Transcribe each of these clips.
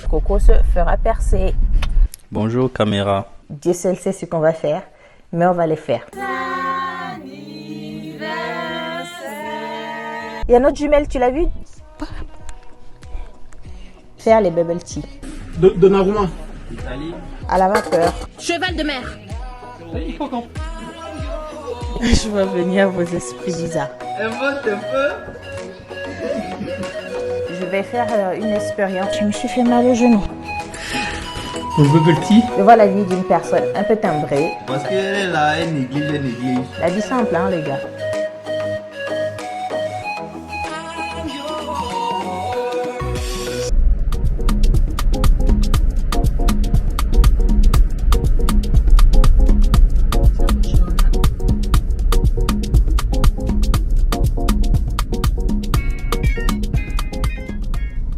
Coco se fera percer. Bonjour caméra. Dieu seul sait ce qu'on va faire, mais on va le faire. Il y a notre jumelle, tu l'as vu? Faire les bubble tea. Donnarumma. À la vapeur. Cheval de mer. Je vois venir vos esprits bizarres. Je vais faire une expérience. Je me suis fait mal au genou. Pour le bubble tea. Je vois la vie d'une personne un peu timbrée. Parce que là, elle néglige. La vie simple, hein, les gars.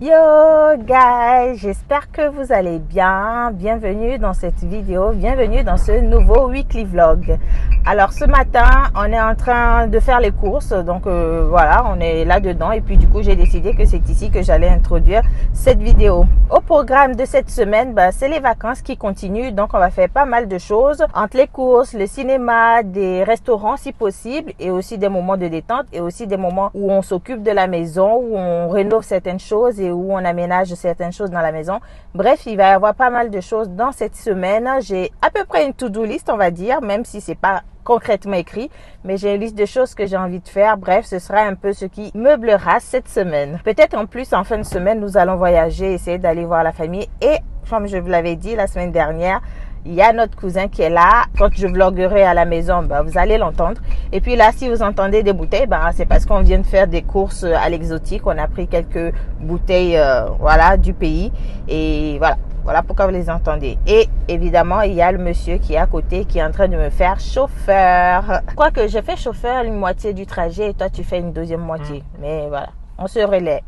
Yo guys, j'espère que vous allez bien. Bienvenue dans cette vidéo, bienvenue dans ce nouveau weekly vlog. Alors ce matin, on est en train de faire les courses, donc voilà, on est là-dedans et puis du coup j'ai décidé que c'est ici que j'allais introduire cette vidéo. Au programme de cette semaine, c'est les vacances qui continuent, donc on va faire pas mal de choses entre les courses, le cinéma, des restaurants si possible et aussi des moments de détente et aussi des moments où on s'occupe de la maison, où on rénove certaines choses et où on aménage certaines choses dans la maison. Bref, il va y avoir pas mal de choses dans cette semaine. J'ai à peu près une to-do list, on va dire, même si c'est pas concrètement écrit, mais j'ai une liste de choses que j'ai envie de faire. Bref, ce sera un peu ce qui meublera cette semaine. Peut-être en plus, en fin de semaine, nous allons voyager, essayer d'aller voir la famille. Et comme je vous l'avais dit la semaine dernière, il y a notre cousin qui est là. Quand je vloguerai à la maison, vous allez l'entendre. Et puis là, si vous entendez des bouteilles, c'est parce qu'on vient de faire des courses à l'exotique. On a pris quelques bouteilles voilà, du pays. Et voilà pourquoi vous les entendez. Et évidemment, il y a le monsieur qui est à côté qui est en train de me faire chauffeur. Quoique je fais chauffeur une moitié du trajet et toi tu fais une deuxième moitié. Mais voilà, on se relaie.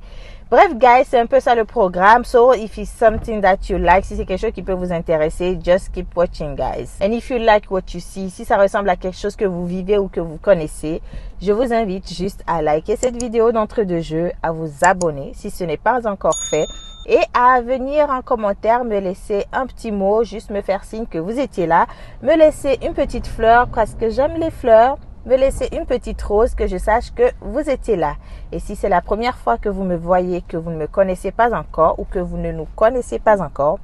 Bref, guys, c'est un peu ça le programme. So, if it's something that you like, si c'est quelque chose qui peut vous intéresser, just keep watching, guys. And if you like what you see, si ça ressemble à quelque chose que vous vivez ou que vous connaissez, je vous invite juste à liker cette vidéo d'entre-deux-jeux, à vous abonner si ce n'est pas encore fait et à venir en commentaire me laisser un petit mot, juste me faire signe que vous étiez là, me laisser une petite fleur parce que j'aime les fleurs. Me laisser une petite rose que je sache que vous étiez là. Et si c'est la première fois que vous me voyez, que vous ne me connaissez pas encore ou que vous ne nous connaissez pas encore,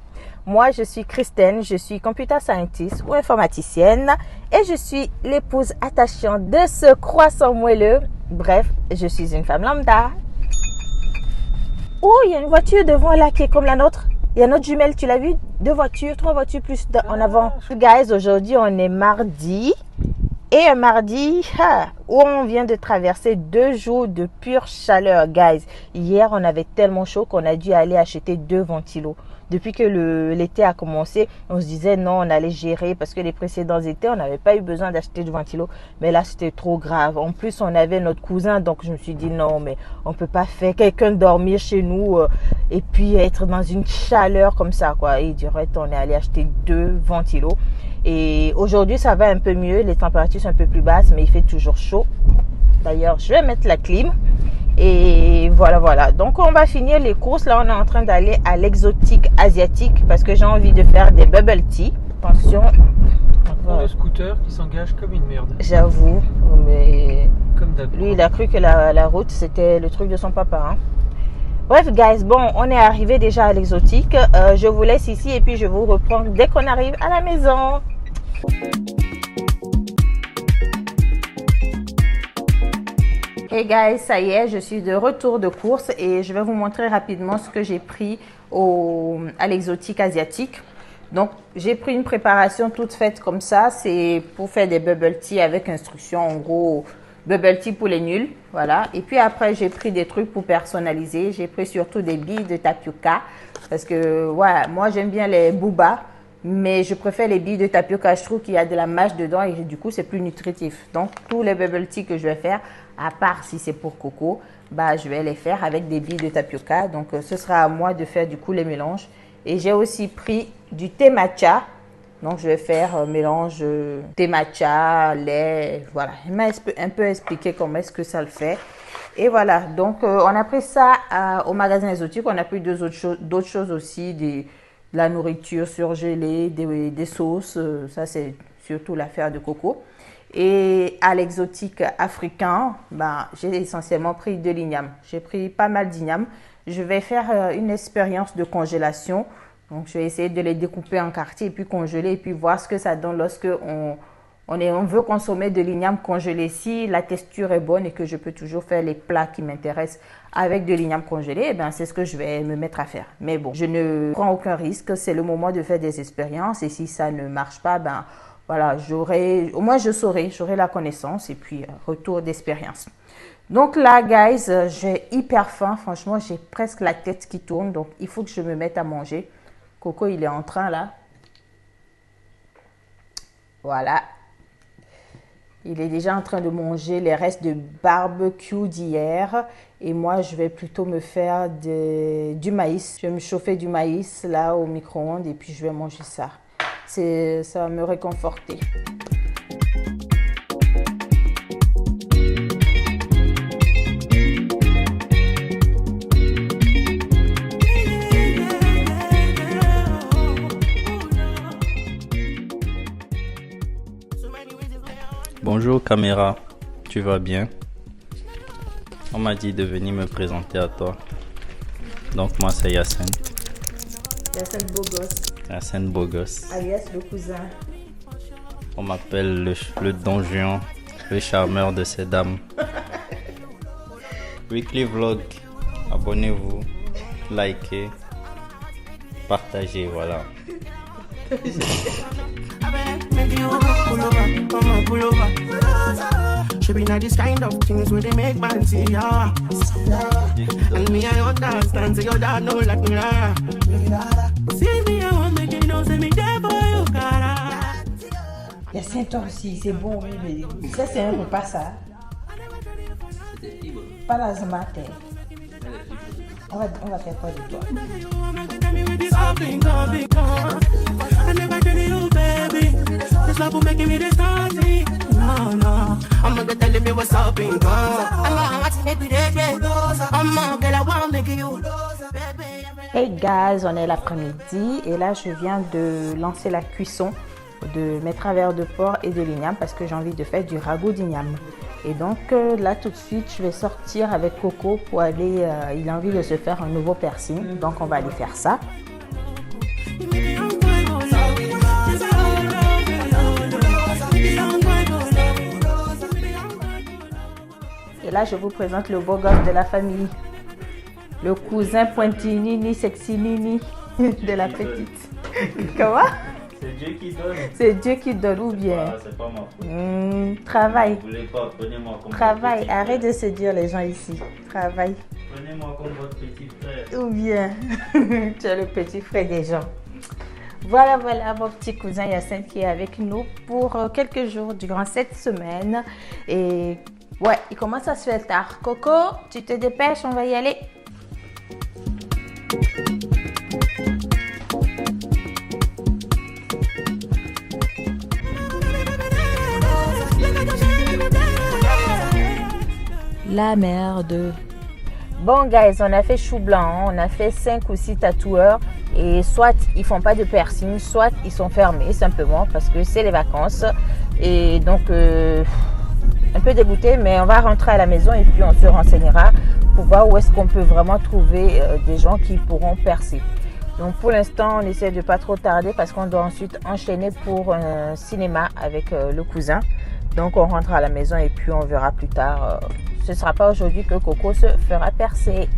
moi je suis Christine, je suis computer scientist ou informaticienne et je suis l'épouse attachante de ce croissant moelleux. Bref, je suis une femme lambda. Oh, il y a une voiture devant là qui est comme la nôtre. Il y a notre jumelle, tu l'as vu? 2 voitures, 3 voitures plus en avant. Guys, aujourd'hui on est mardi. Et un mardi où on vient de traverser 2 jours de pure chaleur, guys. Hier, on avait tellement chaud qu'on a dû aller acheter 2 ventilos. Depuis que l'été a commencé, on se disait non, on allait gérer parce que les précédents étés, on n'avait pas eu besoin d'acheter de ventilos. Mais là, c'était trop grave. En plus, on avait notre cousin, donc je me suis dit non, mais on peut pas faire quelqu'un dormir chez nous et puis être dans une chaleur comme ça, quoi. Et direct, on est allé acheter 2 ventilos. Et aujourd'hui, ça va un peu mieux. Les températures sont un peu plus basses, mais il fait toujours chaud. D'ailleurs, je vais mettre la clim. Et voilà. Donc, on va finir les courses. Là, on est en train d'aller à l'exotique asiatique parce que j'ai envie de faire des bubble tea. Attention. Le scooter qui s'engage comme une merde. J'avoue, mais Comme d'habitude. lui, il a cru que la route, c'était le truc de son papa. Bref, guys, bon, on est arrivé déjà à l'exotique. Je vous laisse ici et puis je vous reprends dès qu'on arrive à la maison. Hey guys, ça y est, je suis de retour de course et je vais vous montrer rapidement ce que j'ai pris à l'exotique asiatique. Donc, j'ai pris une préparation toute faite comme ça. C'est pour faire des bubble tea avec instruction, en gros, bubble tea pour les nuls. Voilà. Et puis après, j'ai pris des trucs pour personnaliser. J'ai pris surtout des billes de tapioca parce que, ouais, moi, j'aime bien les boobas. Mais je préfère les billes de tapioca. Je trouve qu'il y a de la mâche dedans et du coup, c'est plus nutritif. Donc, tous les bubble tea que je vais faire, à part si c'est pour Coco, je vais les faire avec des billes de tapioca. Donc, ce sera à moi de faire du coup les mélanges. Et j'ai aussi pris du thé matcha. Donc, je vais faire mélange thé matcha, lait. Voilà. Il m'a un peu expliqué comment est-ce que ça le fait. Et voilà, donc on a pris ça au magasin exotique. On a pris d'autres choses aussi, de la nourriture surgelée, des sauces. Ça, c'est surtout l'affaire de Coco. Et à l'exotique africain, j'ai essentiellement pris de l'igname. J'ai pris pas mal d'igname. Je vais faire une expérience de congélation. Donc, je vais essayer de les découper en quartiers et puis congeler et puis voir ce que ça donne lorsque on veut consommer de l'igname congelé. Si la texture est bonne et que je peux toujours faire les plats qui m'intéressent avec de l'igname congelé, c'est ce que je vais me mettre à faire. Mais bon, je ne prends aucun risque. C'est le moment de faire des expériences et si ça ne marche pas, voilà, au moins j'aurai la connaissance et puis retour d'expérience. Donc là, guys, j'ai hyper faim. Franchement, j'ai presque la tête qui tourne. Donc, il faut que je me mette à manger. Coco, il est en train là. Voilà. Il est déjà en train de manger les restes de barbecue d'hier. Et moi, je vais plutôt me faire du maïs. Je vais me chauffer du maïs là au micro-ondes et puis je vais manger ça. Ça va me réconforter. Bonjour caméra, tu vas bien? On m'a dit de venir me présenter à toi. Donc moi c'est Yacine. Yacine beau gosse. Yacine beau gosse. Alias le cousin. On m'appelle le Don Juan, le charmeur de ces dames. Weekly vlog, abonnez-vous, likez, partagez, voilà. She be not this kind of things where they make man see ya. And me I understand, say your dad know like me lah. See me I want make you know, say me there for you, cara. Yacine, toi aussi, c'est bon, oui, mais ça c'est un repas ça. Pas la matin. On va faire quoi de toi? Hey guys, on est l'après-midi et là je viens de lancer la cuisson de mes travers de porc et de l'igname parce que j'ai envie de faire du ragoût d'igname. Et donc là tout de suite je vais sortir avec Coco pour aller, il a envie de se faire un nouveau piercing, donc on va aller faire ça. Et là je vous présente le beau gosse de la famille, le cousin pointinini, sexy nini de la petite. Comment? C'est Dieu qui donne. C'est Dieu qui donne ou bien? Ah, c'est pas ma faute. Travail. Vous voulez pas, prenez-moi comme Travail. votre Arrête petit de séduire les gens ici. Travail. frère. Prenez-moi comme votre petit frère. Ou bien tu es le petit frère des gens. Voilà mon petit cousin Yacine qui est avec nous pour quelques jours durant cette semaine. Et ouais, il commence à se faire tard. Coco, tu te dépêches, on va y aller. La merde. Bon guys, on a fait chou blanc, on a fait 5 ou 6 tatoueurs et soit ils font pas de piercing, soit ils sont fermés simplement parce que c'est les vacances et donc un peu dégoûté, mais on va rentrer à la maison et puis on se renseignera pour voir où est-ce qu'on peut vraiment trouver des gens qui pourront percer. Donc pour l'instant on essaie de pas trop tarder parce qu'on doit ensuite enchaîner pour un cinéma avec le cousin. Donc on rentre à la maison et puis on verra plus tard. Ce ne sera pas aujourd'hui que Coco se fera percer.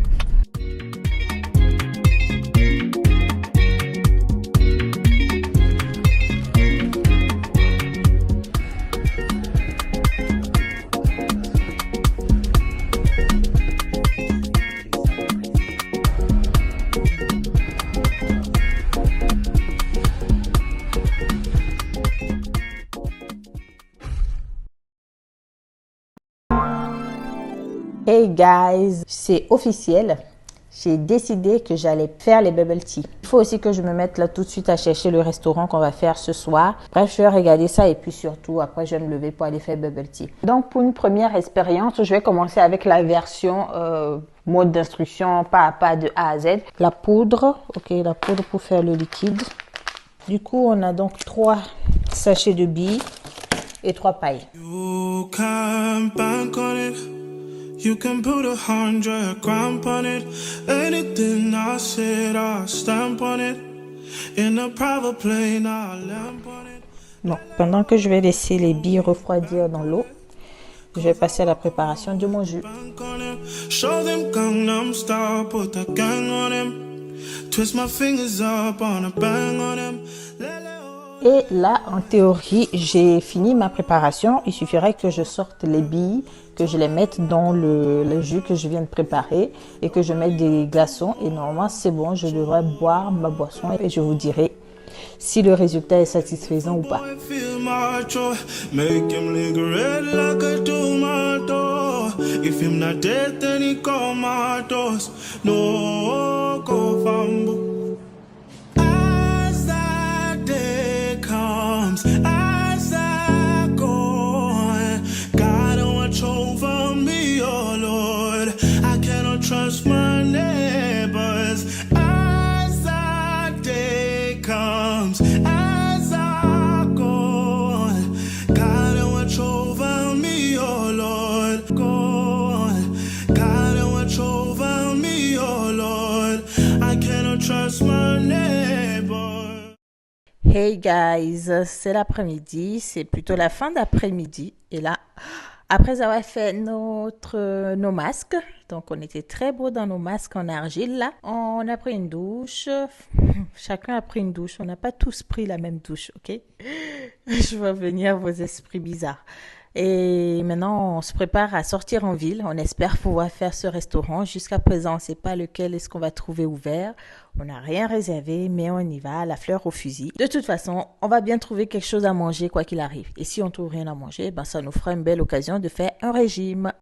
Hey guys, c'est officiel. j'ai décidé que j'allais faire les bubble tea. Il faut aussi que je me mette là tout de suite à chercher le restaurant qu'on va faire ce soir. Bref, je vais regarder ça et puis surtout, après, je vais me lever pour aller faire bubble tea. Donc, pour une première expérience, je vais commencer avec la version mode d'instruction pas à pas de A à Z. La poudre, ok, la poudre pour faire le liquide. Du coup, on a donc 3 sachets de billes et 3 pailles. You can bank on it. You can put 100 grand on it. Anything I said, I stamp on it. In a private plane, I lamp on it. Bon, pendant que je vais laisser les billes refroidir dans l'eau, je vais passer à la préparation de mon jus. Bank on it. Show them Gangnam Style, put the gang on him. Twist my fingers up on a bang on him. Et là, en théorie, j'ai fini ma préparation. Il suffirait que je sorte les billes, que je les mette dans le jus que je viens de préparer et que je mette des glaçons. Et normalement, c'est bon, je devrais boire ma boisson et je vous dirai si le résultat est satisfaisant ou pas. As I go, God, watch over me, oh Lord. I cannot trust my neighbors. As that day comes, as I go, God, watch over me, oh Lord. God, watch over me, oh Lord. I cannot trust my neighbors. Hey guys, c'est l'après-midi, c'est plutôt la fin d'après-midi. Et là, après avoir fait nos masques, donc on était très beaux dans nos masques en argile là, on a pris une douche. Chacun a pris une douche, on n'a pas tous pris la même douche, ok? Je vois venir vos esprits bizarres. Et maintenant, on se prépare à sortir en ville. On espère pouvoir faire ce restaurant. Jusqu'à présent, on ne sait pas lequel est-ce qu'on va trouver ouvert. On n'a rien réservé, mais on y va, la fleur au fusil. De toute façon, on va bien trouver quelque chose à manger quoi qu'il arrive. Et si on trouve rien à manger, ben ça nous fera une belle occasion de faire un régime.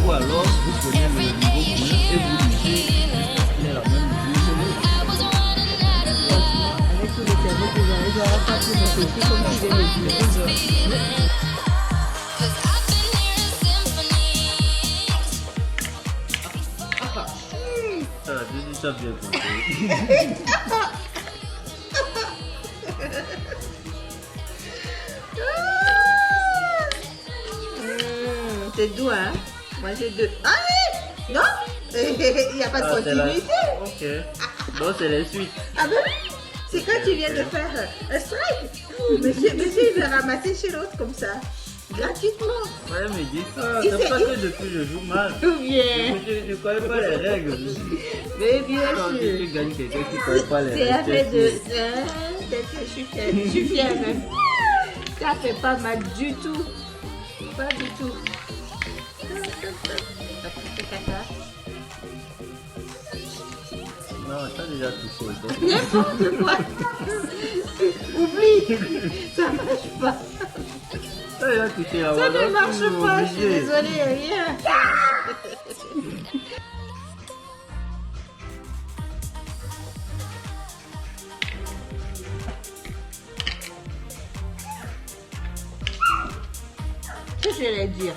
Ou alors vous prenez le niveau bleu et vous lisez la même musique. Avec tous les cerveaux que j'aurais, j'aurais pas pu réfléchir comme tu viens de dire. Ça bien compris. C'est doux, hein? Moi j'ai 2. Ah oui! Non? Il n'y a pas de continuité. Ok. Donc c'est les suites. Ah ben oui! C'est quand tu viens de faire un strike. Monsieur, il veut ramasser chez l'autre comme ça. Gratuitement. Ouais, mais dis ça. C'est pas que depuis je joue mal. Tout bien. Je ne connais pas les règles. Mais bien Quand sûr. tu gagnes quelqu'un qui ne connaît pas les C'est règles. avec de. Je suis fière même. Ça fait pas mal du tout. Pas du tout. Non, t'as déjà touché au dos. N'importe quoi. Oublie. Ça marche pas. T'as déjà touché la Ça voix. ne marche pas. Je suis désolée. Rien. Qu'est-ce que je vais dire?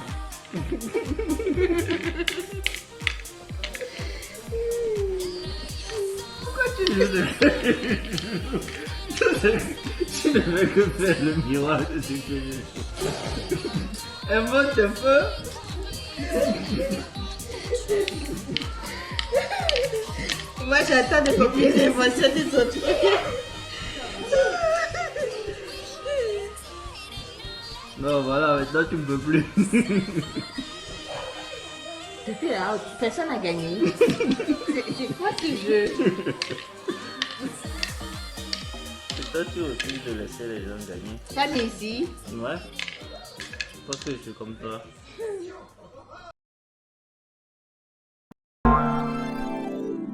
Pourquoi tu joues de... Tu ne fais que faire le miroir de ce que je fais. Invente un peu. Moi, j'attends de copier les émotions des autres. Non, voilà, maintenant tu ne peux plus. Depuis là, personne n'a gagné. C'est quoi ce jeu? C'est toi qui aussi de laisser les gens gagner. T'as ici. Ouais. Parce que je suis comme toi.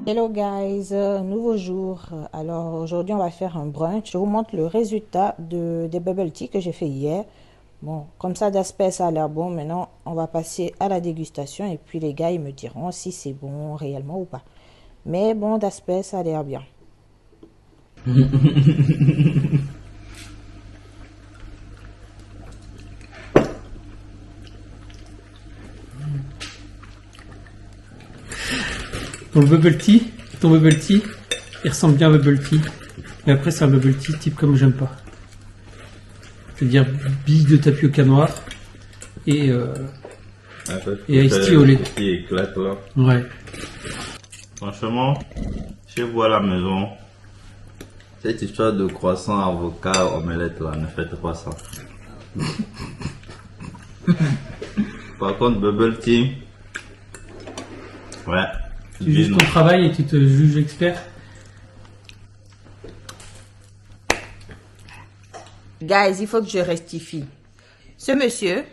Hello guys, nouveau jour. Alors aujourd'hui on va faire un brunch. Je vous montre le résultat des bubble tea que j'ai fait hier. Bon, comme ça d'aspect ça a l'air bon. Maintenant on va passer à la dégustation et puis les gars ils me diront si c'est bon réellement ou pas. Mais bon, d'aspect ça a l'air bien. Ton bubble tea, il ressemble bien à bubble tea. Mais après, c'est un bubble tea type comme j'aime pas. C'est-à-dire billes de tapioca noir et ice tea au lait. Qui éclate là. Ouais. Franchement, chez vous à la maison, cette histoire de croissant, avocat, omelette là, ne faites pas ça. Par contre, bubble tea, ouais. Tu juges ton travail et tu te juges expert. Guys, il faut que je rectifie. Ce monsieur,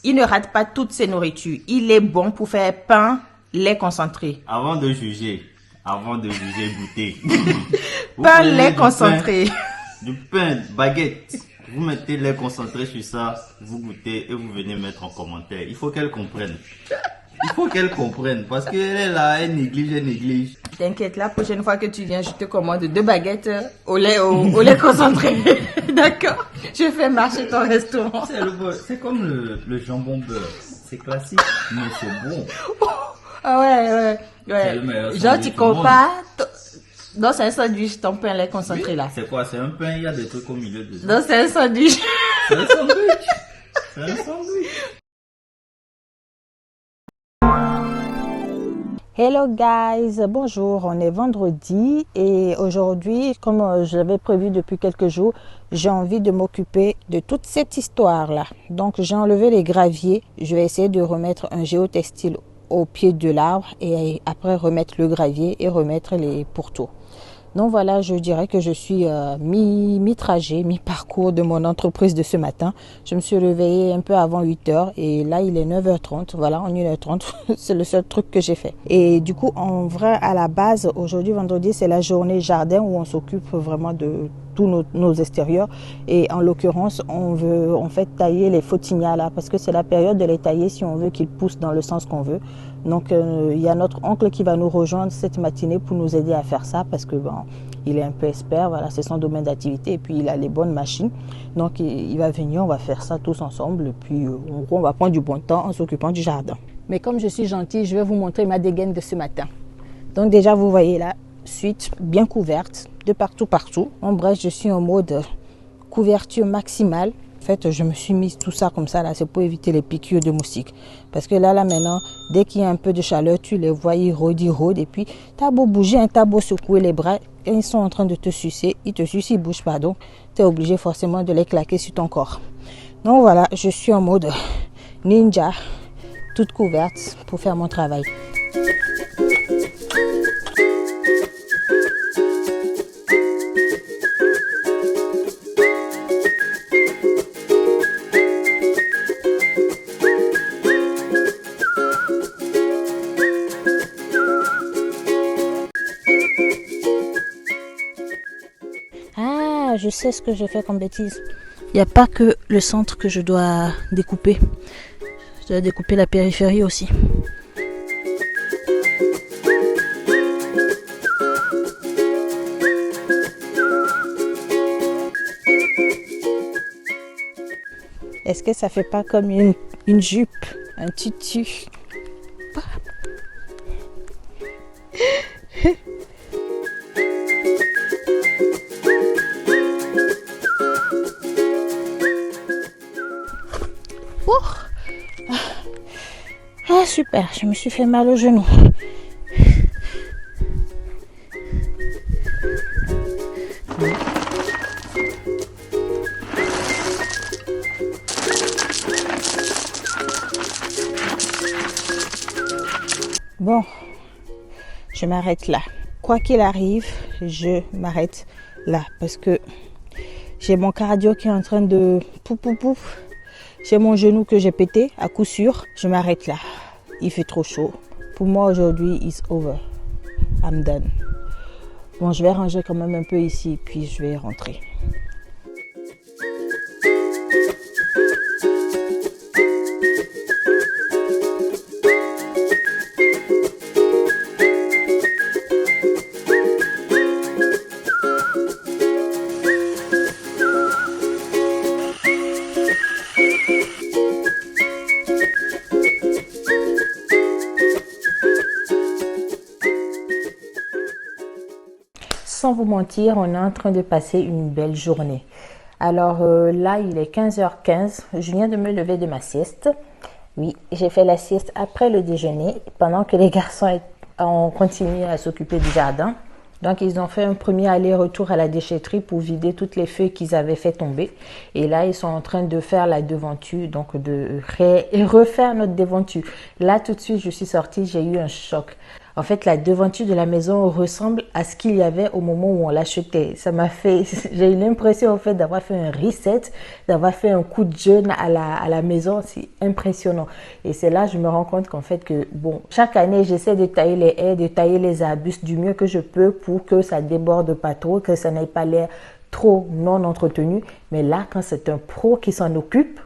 il ne rate pas toutes ses nourritures. Il est bon pour faire pain, lait concentré. Avant de juger, goûter. Pain, lait concentré. Du pain, baguette. Vous mettez lait concentré sur ça, vous goûtez et vous venez mettre en commentaire. Il faut qu'elle comprenne. Parce qu'elle est là, elle néglige. T'inquiète, la prochaine fois que tu viens, je te commande 2 baguettes au lait concentré. D'accord? Je fais marcher ton restaurant. C'est comme le jambon beurre. C'est classique, mais c'est bon. Ah ouais. C'est le meilleur Genre, sandwich tu du monde. compares. Non, c'est un sandwich, ton pain lait concentré là. C'est quoi? C'est un pain, il y a des trucs au milieu de ça. Non, c'est un sandwich. C'est un sandwich. C'est un sandwich. Hello guys, bonjour, on est vendredi et aujourd'hui, comme j'avais prévu depuis quelques jours, j'ai envie de m'occuper de toute cette histoire-là. Donc j'ai enlevé les graviers, je vais essayer de remettre un géotextile au pied de l'arbre et après remettre le gravier et remettre les pourtours. Donc voilà, je dirais que je suis mi-trajet, mi-parcours de mon entreprise de ce matin. Je me suis réveillée un peu avant 8h et là il est 9h30. Voilà, en 1h30, c'est le seul truc que j'ai fait. Et du coup, en vrai, à la base, aujourd'hui, vendredi, c'est la journée jardin où on s'occupe vraiment de tous nos extérieurs. Et en l'occurrence, on veut en fait tailler les photinia là parce que c'est la période de les tailler si on veut qu'ils poussent dans le sens qu'on veut. Donc il y a notre oncle qui va nous rejoindre cette matinée pour nous aider à faire ça parce que bon, il est un peu expert, voilà, c'est son domaine d'activité et puis il a les bonnes machines. Donc il va venir, on va faire ça tous ensemble et puis en gros on va prendre du bon temps en s'occupant du jardin. Mais comme je suis gentille, je vais vous montrer ma dégaine de ce matin. Donc déjà vous voyez là, suite bien couverte de partout. En bref, je suis en mode couverture maximale. En fait, je me suis mise tout ça comme ça là, c'est pour éviter les piqûres de moustiques. Parce que là maintenant, dès qu'il y a un peu de chaleur, tu les vois, ils rôdent. Et puis, t'as beau bouger, t'as beau secouer les bras, quand ils sont en train de te sucer, ils te sucent, ils bougent pas. Donc, tu es obligé forcément de les claquer sur ton corps. Donc voilà, je suis en mode ninja, toute couverte pour faire mon travail. Je sais ce que je fais comme bêtise. Il n'y a pas que le centre que je dois découper. Je dois découper la périphérie aussi. Est-ce que ça fait pas comme une jupe, un tutu? Ah, super, je me suis fait mal au genou. Bon, je m'arrête là. Quoi qu'il arrive, je m'arrête là parce que j'ai mon cardio qui est en train de pouf. J'ai mon genou que j'ai pété à coup sûr. Je m'arrête là. Il fait trop chaud. Pour moi aujourd'hui, it's over. I'm done. Bon, je vais ranger quand même un peu ici puis je vais rentrer. Sans vous mentir, on est en train de passer une belle journée. Alors là, il est 15h15. Je viens de me lever de ma sieste. Oui, j'ai fait la sieste après le déjeuner, pendant que les garçons ont continué à s'occuper du jardin. Donc, ils ont fait un premier aller-retour à la déchetterie pour vider toutes les feuilles qu'ils avaient fait tomber. Et là, ils sont en train de faire la devanture, donc de refaire notre devanture. Là, tout de suite, je suis sortie, j'ai eu un choc. En fait, la devanture de la maison ressemble à ce qu'il y avait au moment où on l'achetait. Ça m'a fait, j'ai eu l'impression en fait d'avoir fait un reset, d'avoir fait un coup de jeûne à la maison. C'est impressionnant. Et c'est là que je me rends compte qu'en fait que bon, chaque année, j'essaie de tailler les haies, de tailler les arbustes du mieux que je peux pour que ça déborde pas trop, que ça n'ait pas l'air trop non entretenu. Mais là, quand c'est un pro qui s'en occupe,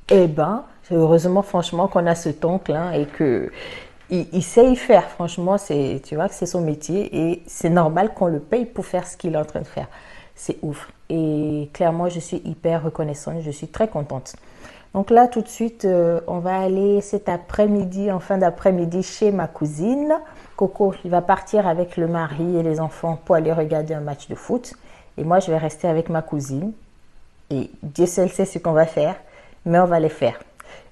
eh ben, heureusement franchement qu'on a ce oncle hein, et que il sait y faire, franchement, tu vois que c'est son métier et c'est normal qu'on le paye pour faire ce qu'il est en train de faire. C'est ouf. Et clairement, je suis hyper reconnaissante, je suis très contente. Donc là, tout de suite, on va aller cet après-midi, en fin d'après-midi, chez ma cousine. Coco, il va partir avec le mari et les enfants pour aller regarder un match de foot. Et moi, je vais rester avec ma cousine. Et Dieu seul sait ce qu'on va faire, mais on va les faire.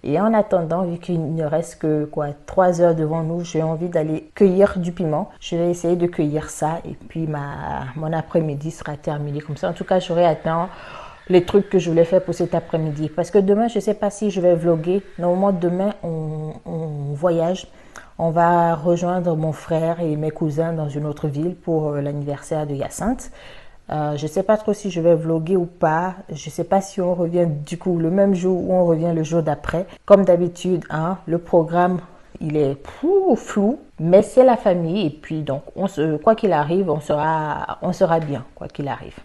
Et en attendant, vu qu'il ne reste que 3 heures devant nous, j'ai envie d'aller cueillir du piment. Je vais essayer de cueillir ça et puis mon après-midi sera terminé. Comme ça, en tout cas, j'aurai atteint les trucs que je voulais faire pour cet après-midi. Parce que demain, je ne sais pas si je vais vlogger. Normalement, demain, on voyage. On va rejoindre mon frère et mes cousins dans une autre ville pour l'anniversaire de Hyacinthe. Je ne sais pas trop si je vais vlogger ou pas. Je ne sais pas si on revient du coup le même jour ou on revient le jour d'après. Comme d'habitude, hein, le programme, il est flou. Mais c'est la famille et puis donc, quoi qu'il arrive, on sera bien, quoi qu'il arrive.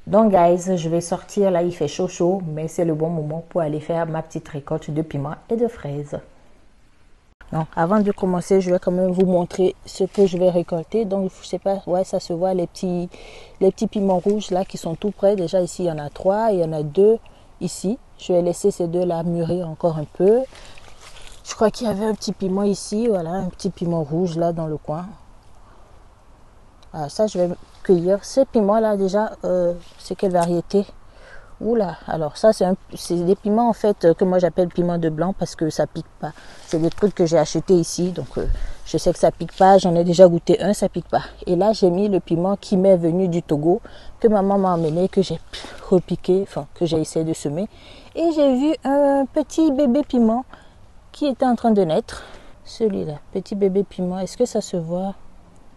Donc, guys, je vais sortir. Là, il fait chaud, mais c'est le bon moment pour aller faire ma petite récolte de piments et de fraises. Donc, avant de commencer, je vais quand même vous montrer ce que je vais récolter. Donc, je sais pas, ouais, ça se voit, les petits piments rouges là qui sont tout près. Déjà, ici, il y en a 3, il y en a 2 ici. Je vais laisser ces 2 là mûrir encore un peu. Je crois qu'il y avait un petit piment ici, voilà, un petit piment rouge là dans le coin. Ah, ça, je vais cueillir. Ce piment là, déjà, c'est quelle variété? Oula, alors ça c'est des piments en fait que moi j'appelle piment de blanc parce que ça pique pas. C'est des trucs que j'ai acheté ici, donc je sais que ça pique pas. J'en ai déjà goûté un, ça pique pas. Et là j'ai mis le piment qui m'est venu du Togo, que maman m'a emmené, que j'ai repiqué, enfin que j'ai essayé de semer. Et j'ai vu un petit bébé piment qui était en train de naître. Celui-là, petit bébé piment, est-ce que ça se voit?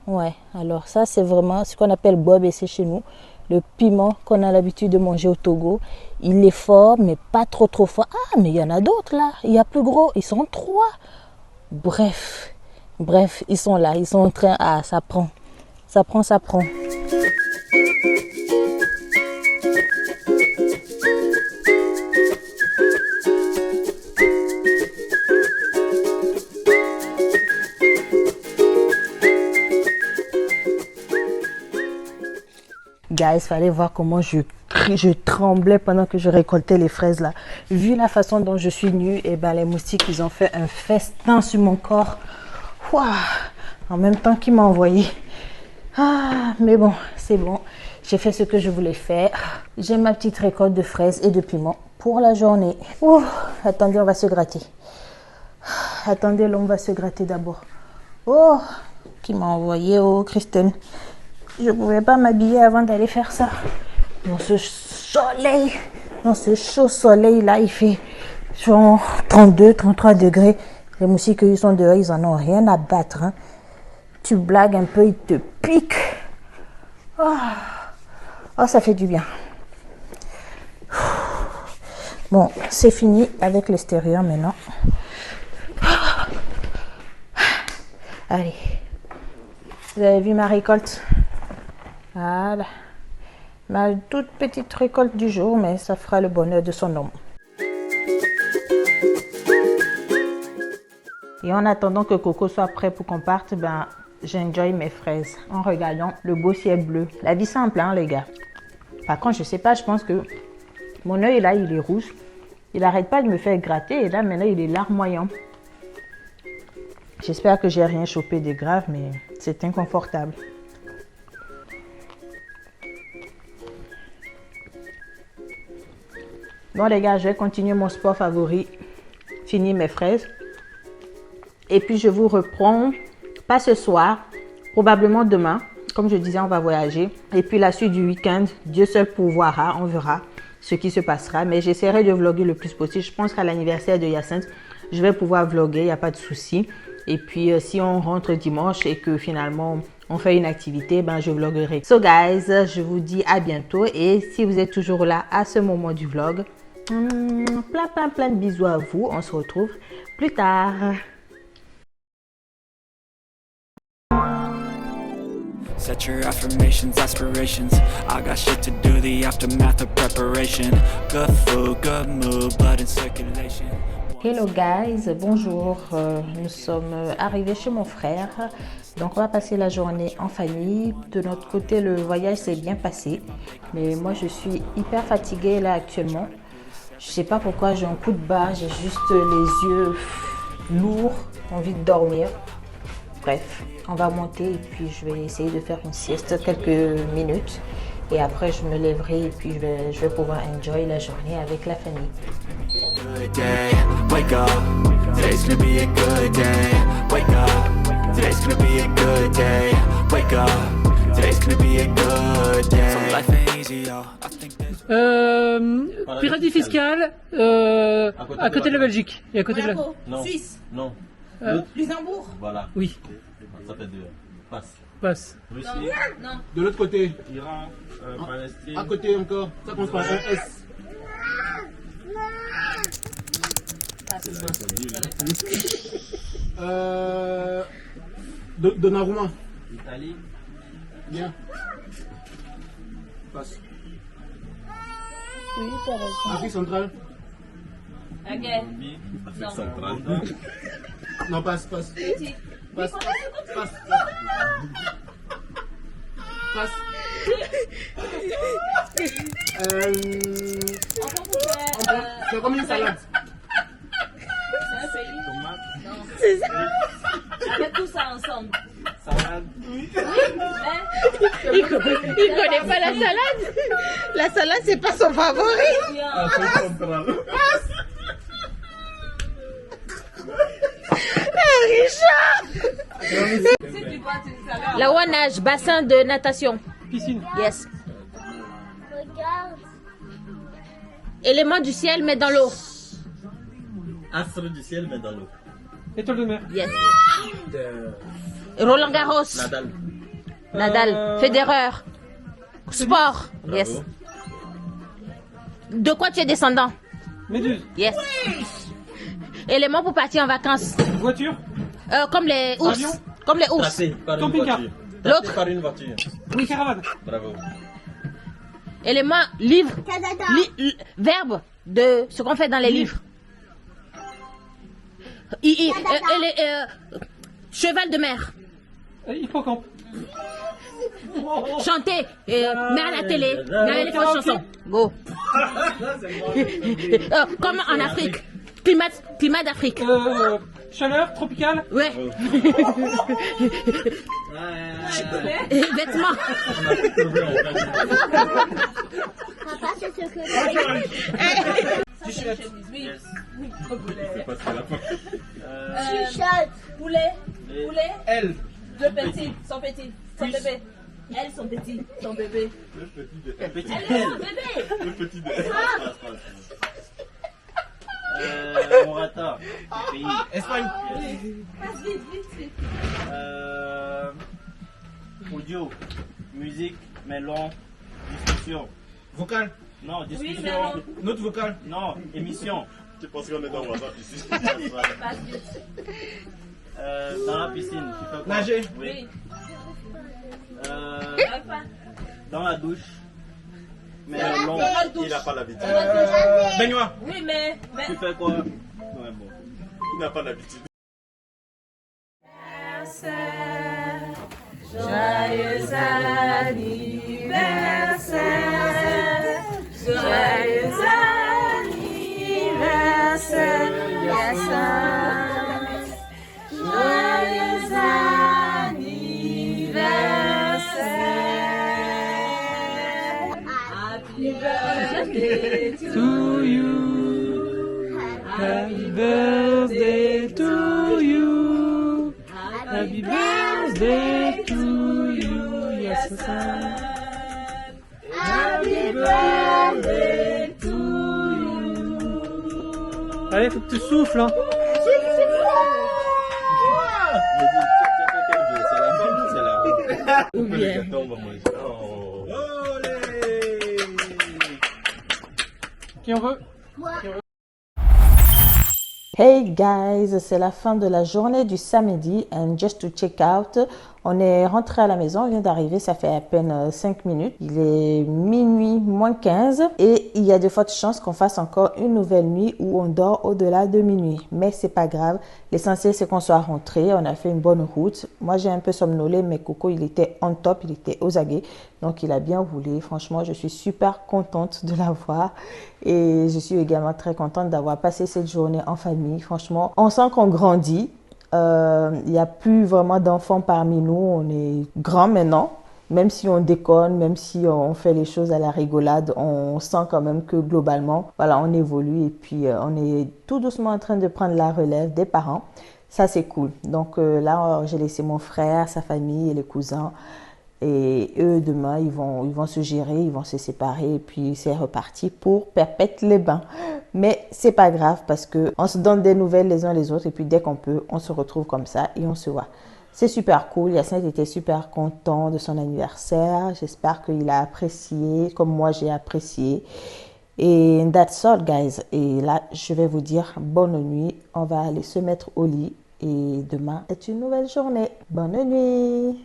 Ouais, alors ça c'est vraiment ce qu'on appelle bob et c'est chez nous. Le piment qu'on a l'habitude de manger au Togo, il est fort, mais pas trop fort. Ah, mais il y en a d'autres là, il y a plus gros, ils sont 3. Bref, ils sont là, ils sont en train, ah, ça prend. Guys, fallait voir comment je tremblais pendant que je récoltais les fraises là. Vu la façon dont je suis nue, et ben les moustiques ils ont fait un festin sur mon corps. Ouah, en même temps qu'ils m'ont envoyé. Ah, mais bon, c'est bon. J'ai fait ce que je voulais faire. J'ai ma petite récolte de fraises et de piments. pour la journée. Ouh, attendez, on va se gratter. Attendez, l'on va se gratter d'abord. Oh, qui m'a envoyé, oh Christelle. Je ne pouvais pas m'habiller avant d'aller faire ça. Dans ce soleil, dans ce chaud soleil là, il fait genre 32, 33 degrés. Les moustiques, ils sont dehors, ils en ont rien à battre. Hein. Tu blagues un peu, ils te piquent. Oh, oh ça fait du bien. Bon, c'est fini avec l'extérieur maintenant. Allez. Vous avez vu ma récolte? Voilà. Ma toute petite récolte du jour, mais ça fera le bonheur de son homme. Et en attendant que Coco soit prêt pour qu'on parte, ben, j'enjoy mes fraises en regardant le beau ciel bleu. La vie simple, hein, les gars. Par contre, je sais pas, je pense que mon œil là, il est rouge. Il n'arrête pas de me faire gratter et là, maintenant, il est larmoyant. J'espère que j'ai rien chopé de grave, mais c'est inconfortable. Bon les gars, je vais continuer mon sport favori, finir mes fraises. Et puis je vous reprends, pas ce soir, probablement demain. Comme je disais, on va voyager. Et puis la suite du week-end, Dieu seul pourvoira, on verra ce qui se passera. Mais j'essaierai de vlogger le plus possible. Je pense qu'à l'anniversaire de Hyacinthe, je vais pouvoir vlogger, il n'y a pas de souci. Et puis si on rentre dimanche et que finalement on fait une activité, ben je vloggerai. So guys, je vous dis à bientôt. Et si vous êtes toujours là à ce moment du vlog, plein de bisous à vous. On se retrouve plus tard. Set your affirmations, aspirations. I got shit to do, the aftermath of preparation. Good food, good mood, blood in circulation. Hello guys, bonjour. Nous sommes arrivés chez mon frère. Donc on va passer la journée en famille. De notre côté, le voyage s'est bien passé. Mais moi, je suis hyper fatiguée là actuellement. Je sais pas pourquoi, j'ai un coup de barre. J'ai juste les yeux lourds, envie de dormir. Bref, on va monter et puis je vais essayer de faire une sieste quelques minutes. Et après, je me lèverai et puis je vais pouvoir enjoy la journée avec la famille. Good day, wake up. Today's gonna be a good day. Wake up. Today's gonna be a good day. Wake up. Today's gonna be a good day. So life ain't easy, yo. I think there's Piraterie fiscale à côté de la Belgique et à côté de la... Non. Suisse, Non. Luxembourg. Voilà. Oui, Ça fait deux. Passe. passe. Russie, De l'autre côté, Iran, Palestine. à côté encore, ça commence par un S. Donnarumma. Italie. Bien. Passe. Afrique centrale. Colombie. Afrique centrale. Non, passe. Passe. Passe. Passe. C'est comme une salade. C'est ça. Avec tout ça ensemble. Salade. Il connaît pas la salade. La salade, c'est pas son favori. Afrique centrale. Là où on nage, bassin de natation. Piscine. Yes. Regarde. Élément du ciel, mais dans l'eau. Astre du ciel, mais dans l'eau. Étoile de mer. Yes. Roland Garros. Nadal. Nadal. Federer. Sport. Yes. Bravo. De quoi tu es descendant? Méduse. Yes. Élément pour partir en vacances. Voiture. Comme les ours. Avion. Comme les ours. Tracé par une Camping-car. voiture. L'autre. Tracé par une voiture. Oui, caravane. Bravo. Élément livre. Verbe de ce qu'on fait dans les livres. Cheval de mer. Hippocampe. Chanter. Mais à la télé. Mais les fausses chansons. Go. Comme en Afrique. Climat d'Afrique. Chaleur tropicale. Ouais. Vêtements. Papa, c'est ce que T-shirt. Oui. Poulet. Poulet. Elle. Deux petits. Son petit. Son bébé. Elle, son petit. Son bébé. Elle est son bébé. Le petit de Morata. Pays. Espagne. Passe vite, vite, vite. Audio. Musique. Melon. Discussion. Vocal. Non, Oui, discussion. melon. Note vocale. Non, émission. Tu penses qu'on est dans WhatsApp ici? Passe vite. Dans la piscine. Tu fais quoi? Nager. Oui. Oui. Pas. Dans la douche. Mais long. Dans la douche. Il n'a pas l'habitude. Baignoire. Oui, mais. Tu fais quoi? Ouais, bon. Il n'a pas l'habitude. Joyeux anniversaire, joyeux anniversaire, joyeux anniversaire. Happy birthday to you. Happy birthday to you. Happy birthday to you, yes sir. Happy birthday to you. Allez, faut que tu souffles, hein. Ou bien. Qui en veut? Hey guys, c'est la fin de la journée du samedi and just to check out, on est rentré à la maison, on vient d'arriver, ça fait à peine 5 minutes. Il est minuit moins 15 et il y a de fortes chances qu'on fasse encore une nouvelle nuit où on dort au-delà de minuit. Mais c'est pas grave, l'essentiel c'est qu'on soit rentré, on a fait une bonne route. Moi j'ai un peu somnolé mais Coco il était on top, il était aux aguets. Donc il a bien roulé, franchement je suis super contente de l'avoir et je suis également très contente d'avoir passé cette journée en famille. Franchement, on sent qu'on grandit, il n'y a plus vraiment d'enfants parmi nous, on est grands maintenant. Même si on déconne, même si on fait les choses à la rigolade, on sent quand même que globalement, voilà, on évolue et puis on est tout doucement en train de prendre la relève des parents. Ça c'est cool. Donc là, j'ai laissé mon frère, sa famille et les cousins. Et eux, demain, ils vont se gérer, ils vont se séparer et puis c'est reparti pour Perpète-les-Bains. Mais c'est pas grave parce que on se donne des nouvelles les uns les autres et puis dès qu'on peut, on se retrouve comme ça et on se voit. C'est super cool. Yacine était super content de son anniversaire. J'espère qu'il a apprécié comme moi j'ai apprécié. Et that's all, guys. Et là, je vais vous dire bonne nuit. On va aller se mettre au lit et demain est une nouvelle journée. Bonne nuit.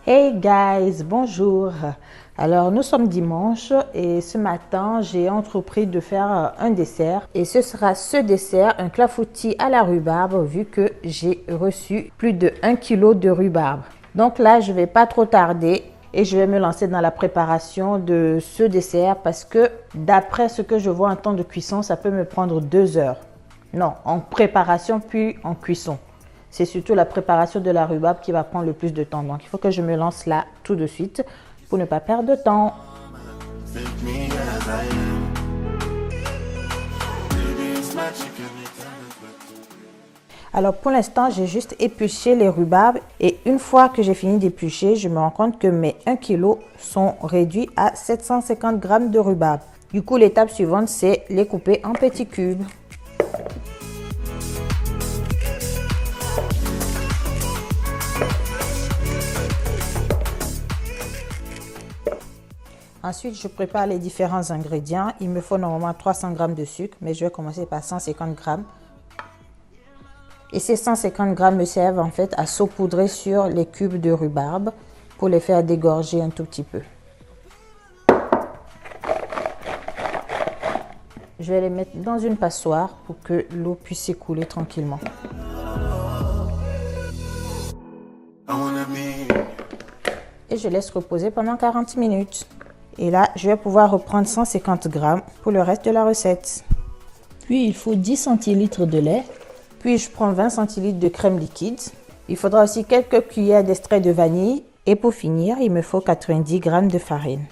Hey guys, bonjour. Alors nous sommes dimanche et ce matin j'ai entrepris de faire un dessert et ce sera ce dessert, un clafoutis à la rhubarbe vu que j'ai reçu plus de 1 kg de rhubarbe. Donc là je vais pas trop tarder et je vais me lancer dans la préparation de ce dessert parce que d'après ce que je vois en temps de cuisson ça peut me prendre 2 heures. Non, en préparation puis en cuisson. C'est surtout la préparation de la rhubarbe qui va prendre le plus de temps. Donc, il faut que je me lance là tout de suite pour ne pas perdre de temps. Alors, pour l'instant, j'ai juste épluché les rhubarbes. Et une fois que j'ai fini d'éplucher, je me rends compte que mes 1 kg sont réduits à 750 g de rhubarbe. Du coup, l'étape suivante, c'est les couper en petits cubes. Ensuite, je prépare les différents ingrédients. Il me faut normalement 300 g de sucre, mais je vais commencer par 150 g. Et ces 150 g me servent en fait à saupoudrer sur les cubes de rhubarbe pour les faire dégorger un tout petit peu. Je vais les mettre dans une passoire pour que l'eau puisse s'écouler tranquillement. Et je laisse reposer pendant 40 minutes. Et là, je vais pouvoir reprendre 150 g pour le reste de la recette. Puis il faut 10 centilitres de lait. Puis je prends 20 centilitres de crème liquide. Il faudra aussi quelques cuillères d'extrait de vanille. Et pour finir, il me faut 90 g de farine.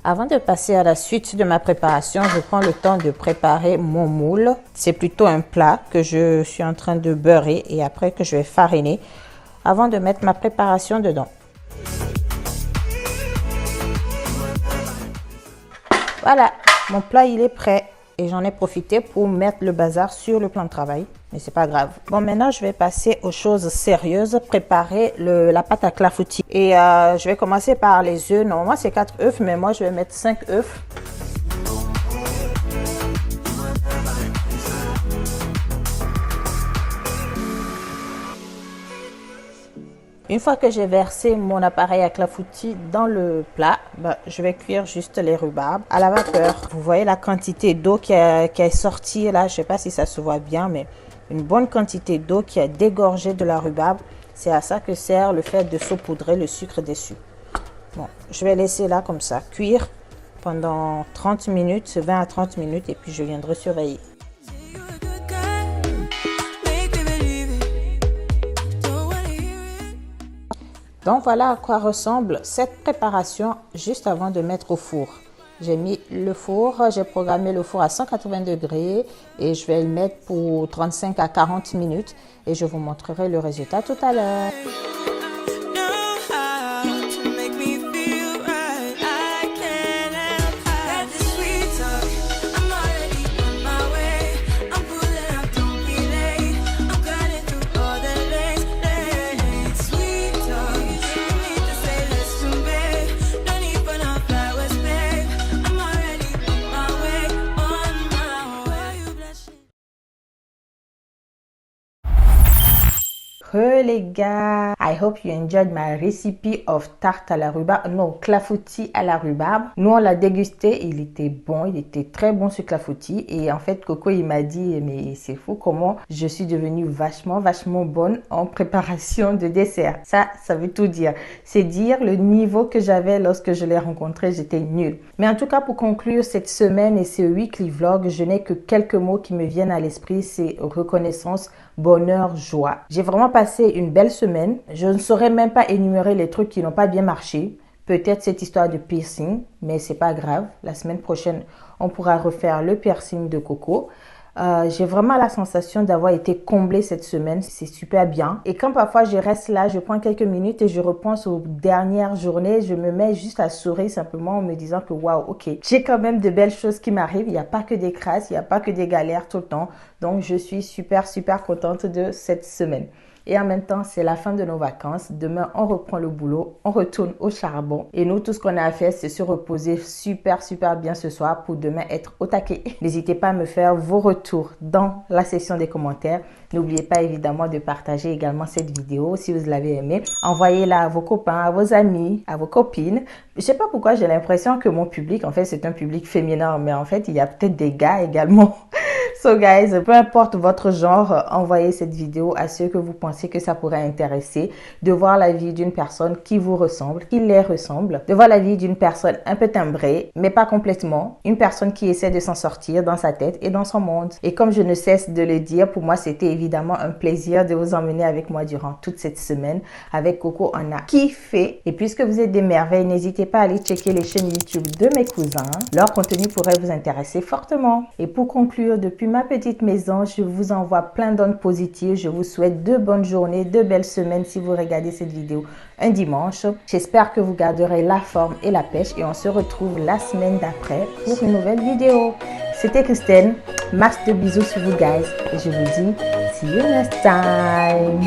Avant de passer à la suite de ma préparation, je prends le temps de préparer mon moule. C'est plutôt un plat que je suis en train de beurrer et après que je vais fariner avant de mettre ma préparation dedans. Voilà, mon plat il est prêt et j'en ai profité pour mettre le bazar sur le plan de travail. Mais c'est pas grave. Bon, maintenant, je vais passer aux choses sérieuses. Préparer la pâte à clafoutis. Et je vais commencer par les œufs. Normalement, c'est 4 œufs, mais moi, je vais mettre 5 œufs. Une fois que j'ai versé mon appareil à clafoutis dans le plat, je vais cuire juste les rhubarbes à la vapeur. Vous voyez la quantité d'eau qui est sortie là. Je ne sais pas si ça se voit bien, mais une bonne quantité d'eau qui a dégorgé de la rhubarbe. C'est à ça que sert le fait de saupoudrer le sucre dessus. Bon, je vais laisser là comme ça cuire pendant 30 minutes, 20 à 30 minutes et puis je viendrai surveiller. Donc voilà à quoi ressemble cette préparation juste avant de mettre au four. J'ai mis le four, j'ai programmé le four à 180 degrés et je vais le mettre pour 35 à 40 minutes et je vous montrerai le résultat tout à l'heure. Les gars, I hope you enjoyed my recipe of tarte à la rhubarbe, non, clafoutis à la rhubarbe. Nous on l'a dégusté, il était bon, il était très bon ce clafoutis et en fait Coco il m'a dit mais c'est fou comment je suis devenue vachement bonne en préparation de dessert. Ça veut tout dire. C'est dire le niveau que j'avais lorsque je l'ai rencontré, j'étais nulle. Mais en tout cas pour conclure cette semaine et ce weekly vlog, je n'ai que quelques mots qui me viennent à l'esprit, c'est reconnaissance, bonheur, joie. J'ai vraiment passé une belle semaine. Je ne saurais même pas énumérer les trucs qui n'ont pas bien marché. Peut-être cette histoire de piercing, mais c'est pas grave. La semaine prochaine, on pourra refaire le piercing de Coco. J'ai vraiment la sensation d'avoir été comblée cette semaine. C'est super bien. Et quand parfois je reste là, je prends quelques minutes et je repense aux dernières journées, je me mets juste à sourire simplement en me disant que waouh, ok, j'ai quand même de belles choses qui m'arrivent. Il n'y a pas que des crasses, il n'y a pas que des galères tout le temps. Donc je suis super contente de cette semaine. Et en même temps, c'est la fin de nos vacances. Demain, on reprend le boulot, on retourne au charbon. Et nous, tout ce qu'on a à faire, c'est se reposer super bien ce soir pour demain être au taquet. N'hésitez pas à me faire vos retours dans la section des commentaires. N'oubliez pas évidemment de partager également cette vidéo si vous l'avez aimée. Envoyez-la à vos copains, à vos amis, à vos copines. Je sais pas pourquoi j'ai l'impression que mon public, en fait, c'est un public féminin. Mais en fait, il y a peut-être des gars également. So guys, peu importe votre genre, envoyez cette vidéo à ceux que vous pensez que ça pourrait intéresser, de voir la vie d'une personne qui vous ressemble, qui les ressemble, de voir la vie d'une personne un peu timbrée, mais pas complètement, une personne qui essaie de s'en sortir dans sa tête et dans son monde. Et comme je ne cesse de le dire, pour moi c'était évidemment un plaisir de vous emmener avec moi durant toute cette semaine. Avec Coco, on a kiffé. Et puisque vous êtes des merveilles, n'hésitez pas à aller checker les chaînes YouTube de mes cousins. Leur contenu pourrait vous intéresser fortement. Et pour conclure, depuis ma petite maison, je vous envoie plein d'ondes positives. Je vous souhaite de bonnes journées, de belles semaines si vous regardez cette vidéo un dimanche. J'espère que vous garderez la forme et la pêche et on se retrouve la semaine d'après pour une nouvelle vidéo. C'était Christine. Max de bisous sur vous guys et je vous dis see you next time.